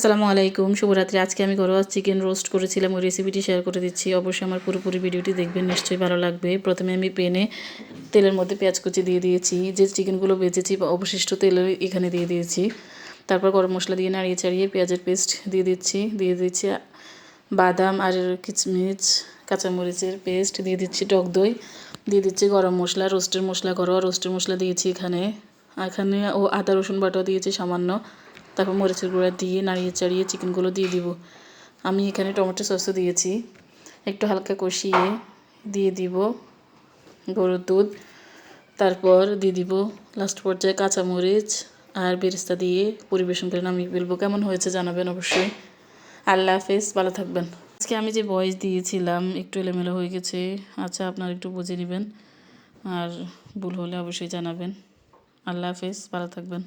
আসসালামু আলাইকুম, শুভরাত্রি। আজকে আমি ঘরোয়া চিকেন রোস্ট করেছিলাম, ওই রেসিপিটি শেয়ার করে দিচ্ছি। অবশ্যই আমার পুরোপুরি ভিডিওটি দেখবেন, নিশ্চয়ই ভালো লাগবে। প্রথমে আমি পেনে তেলের মধ্যে পেঁয়াজ কুচি দিয়ে দিয়েছি, যে চিকেনগুলো ভেজেছি বা অবশিষ্ট তেল এখানে দিয়ে দিয়েছি। তারপর গরম মশলা দিয়ে নাড়িয়ে চাড়িয়ে পেঁয়াজের পেস্ট দিয়ে দিচ্ছি বাদাম আর কিচমিচ, কাঁচামরিচের পেস্ট দিয়ে দিচ্ছি, টক দই দিয়ে দিচ্ছি, গরম মশলা, রোস্টের মশলা, ঘরোয়া রোস্টের মশলা দিয়েছি এখানে ও আদা রসুন বাটাও দিয়েছি সামান্য। তারপর মরিচের গুঁড়া দিয়ে নাড়িয়ে চাড়িয়ে চিকেনগুলো দিয়ে দিব। আমি এখানে টমেটো সসও দিয়েছি। একটু হালকা কষিয়ে দিয়ে দিব গরুর দুধ। তারপর দিয়ে দিব লাস্ট পর্যায়ে কাঁচামরিচ আর বেরেস্তা দিয়ে পরিবেশন করে নামিয়ে ফেলবো। কেমন হয়েছে জানাবেন অবশ্যই। আল্লাহ হাফেজ, ভালো থাকবেন। আজকে আমি যে ভয়েস দিয়েছিলাম একটু এলোমেলো হয়ে গেছে, আচ্ছা আপনারা একটু বুঝে নেবেন, আর ভুল হলে অবশ্যই জানাবেন। আল্লাহ হাফেজ, ভালো থাকবেন।